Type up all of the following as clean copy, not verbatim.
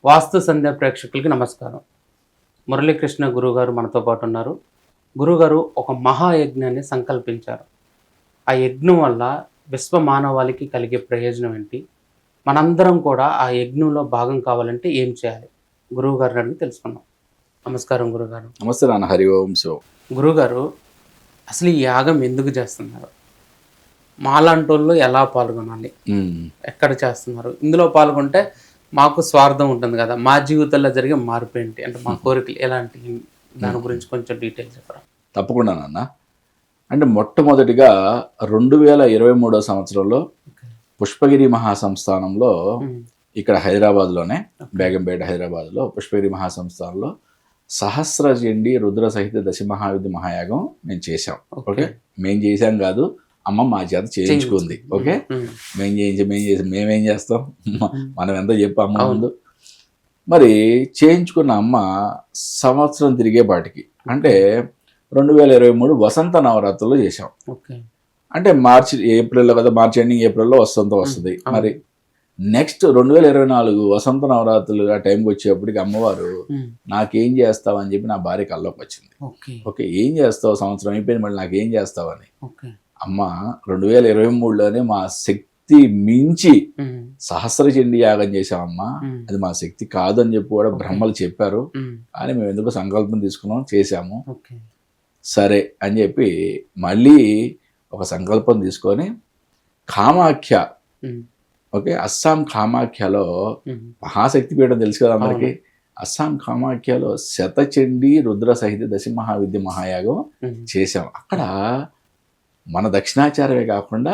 వాస్తు సంధ్య ప్రేక్షకులకి నమస్కారం. మురళీకృష్ణ గురువుగారు మనతో పాటు ఉన్నారు. గురువుగారు ఒక మహాయజ్ఞాన్ని సంకల్పించారు. ఆ యజ్ఞం వల్ల విశ్వ మానవాళికి కలిగే ప్రయోజనం ఏంటి? మనందరం కూడా ఆ యజ్ఞంలో భాగం కావాలంటే ఏం చేయాలి? గురువుగారిని అడిగి తెలుసుకుందాం. నమస్కారం గురుగారు. నమస్తే నాన్న. హరి ఓం శివ. గురుగారు, అసలు ఈ యాగం ఎందుకు చేస్తున్నారు? మాలాంటోళ్ళు ఎలా పాల్గొనాలి? ఎక్కడ చేస్తున్నారు? ఇందులో పాల్గొంటే మాకు స్వార్థం ఉంటుంది కదా, మా జీవితంలో జరిగే మార్పు ఏంటి, అంటే మా కోరికలు ఎలాంటి, దాని గురించి కొంచెం డీటెయిల్ చెప్పరా? తప్పకుండా నాన్న. అంటే మొట్టమొదటిగా 2023 సంవత్సరంలో పుష్పగిరి మహాసంస్థానంలో, ఇక్కడ హైదరాబాద్లోనే, బేగంపేట హైదరాబాద్లో పుష్పగిరి మహాసంస్థానంలో సహస్రచండీ రుద్ర సహిత దశమహావిద్య మహాయాగం మేము చేసాం. ఓకే, మేము చేసాం కాదు, అమ్మ మా చేత చేయించుకుంది. ఓకే, మేమేం చేస్తాం, మనం ఎంత చెప్పు అమ్మ ముందు. మరి చేయించుకున్న అమ్మ సంవత్సరం తిరిగేపాటికి, అంటే 2023 వసంత నవరాత్రుల్లో చేసాం. అంటే ఏప్రిల్లో కదా, మార్చి ఎండింగ్ ఏప్రిల్లో వస్తుంది. మరి నెక్స్ట్ 2024 వసంత నవరాత్రులు ఆ టైంకి వచ్చేప్పటికి అమ్మవారు నాకేం చేస్తావు అని చెప్పి నా భార్య కల్లోకి వచ్చింది. ఓకే, ఏం చేస్తావు, సంవత్సరం అయిపోయింది, మళ్ళీ నాకేం చేస్తావని. అమ్మ 2023లోనే మా శక్తి మించి సహస్రచండీ యాగం చేసామమ్మా, అది మా శక్తి కాదు అని చెప్పి కూడా బ్రహ్మలు చెప్పారు. కానీ మేము ఎందుకు సంకల్పం తీసుకున్నాం, చేశాము. సరే అని చెప్పి మళ్ళీ ఒక సంకల్పం తీసుకొని కామాఖ్య, ఓకే, అస్సాం కామాఖ్యలో మహాశక్తి పీఠం తెలుసు కదా అందరికి. అస్సాం కామాఖ్యలో శతచండీ రుద్ర సహిత దశమహావిద్య మహాయాగం చేశాం. అక్కడ మన దక్షిణాచారమే కాకుండా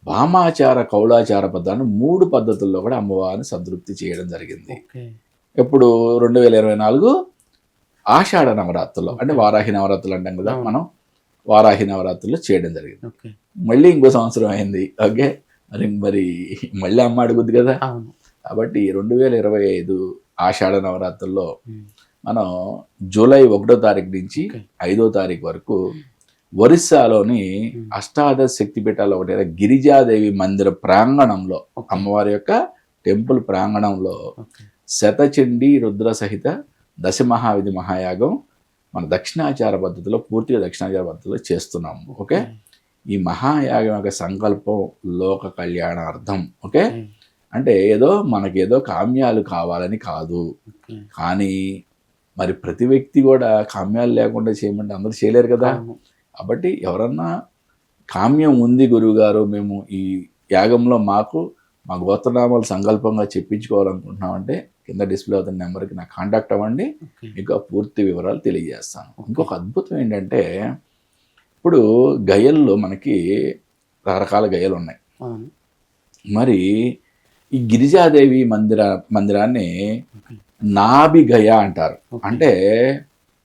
వామాచార, కౌలాచార పద్ధతులను 3 పద్ధతుల్లో కూడా అమ్మవారిని సంతృప్తి చేయడం జరిగింది. ఇప్పుడు 2024 ఆషాఢ నవరాత్రుల్లో, అంటే వారాహి నవరాత్రులు అంటాం కదా మనం, వారాహి నవరాత్రుల్లో చేయడం జరిగింది. మళ్ళీ ఇంకో సంవత్సరం అయింది. ఓకే, మరి మళ్ళీ అమ్మ అడుగుద్ది కదా. కాబట్టి 2025 ఆషాఢ నవరాత్రుల్లో మనం జూలై 1వ తారీఖు నుంచి 5వ తారీఖు వరకు ఒరిస్సాలోని అష్టాదశ శక్తిపీఠాల్లో ఒకటి గిరిజాదేవి మందిర ప్రాంగణంలో, అమ్మవారి యొక్క టెంపుల్ ప్రాంగణంలో శతచండీ రుద్ర సహిత దశమహావిధి మహాయాగం మన దక్షిణాచార పద్ధతిలో, పూర్తిగా దక్షిణాచార పద్ధతిలో చేస్తున్నాము. ఓకే, ఈ మహాయాగం యొక్క సంకల్పం లోక కళ్యాణార్థం. ఓకే, అంటే మనకేదో కామ్యాలు కావాలని కాదు, కానీ మరి ప్రతి వ్యక్తి కూడా కామ్యాలు లేకుండా చేయమంటే అందరూ చేయలేరు కదా. కాబట్టి ఎవరన్నా కామ్యం ఉంది గురువుగారు, మేము ఈ యాగంలో మా గోత్రనామాలు సంకల్పంగా చెప్పించుకోవాలనుకుంటున్నామంటే కింద డిస్ప్లే అవుతున్న నెంబర్కి నాకు కాంటాక్ట్ అవ్వండి, మీకు పూర్తి వివరాలు తెలియజేస్తాను. ఇంకొక అద్భుతం ఏంటంటే, ఇప్పుడు గయల్లో మనకి రకరకాల గయలు ఉన్నాయి. మరి ఈ గిరిజాదేవి మందిరాన్ని నాభి గయ అంటారు. అంటే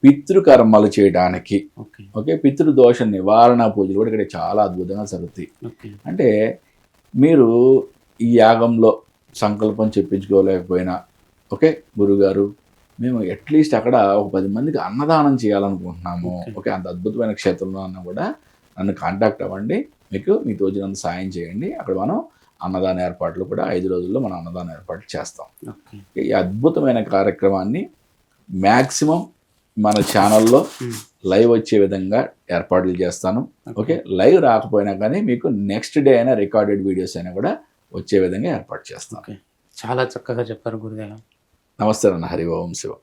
పితృకర్మలు చేయడానికి, ఓకే, పితృదోష నివారణ పూజలు కూడా ఇక్కడ చాలా అద్భుతంగా జరుగుతాయి. అంటే మీరు ఈ యాగంలో సంకల్పం చెప్పించుకోలేకపోయినా, ఓకే గురుగారు మేము అట్లీస్ట్ అక్కడ ఒక 10 మందికి అన్నదానం చేయాలనుకుంటున్నాము, ఓకే, అంత అద్భుతమైన క్షేత్రంలో అన్న కూడా నన్ను కాంటాక్ట్ అవ్వండి, మీకు తోచినంత సాయం చేయండి. అక్కడ మనం అన్నదాన ఏర్పాట్లు కూడా 5 రోజుల్లో మనం అన్నదాన ఏర్పాట్లు చేస్తాం. ఈ అద్భుతమైన కార్యక్రమాన్ని మ్యాక్సిమం మన ఛానల్లో లైవ్ వచ్చే విధంగా ఏర్పాట్లు చేస్తాను. ఓకే, లైవ్ రాకపోయినా కానీ మీకు నెక్స్ట్ డే అయినా రికార్డెడ్ వీడియోస్ అయినా కూడా వచ్చే విధంగా ఏర్పాటు చేస్తాను. చాలా చక్కగా చెప్పారు గురుదేవ. నమస్తే అన్న. హరి ఓం శివ.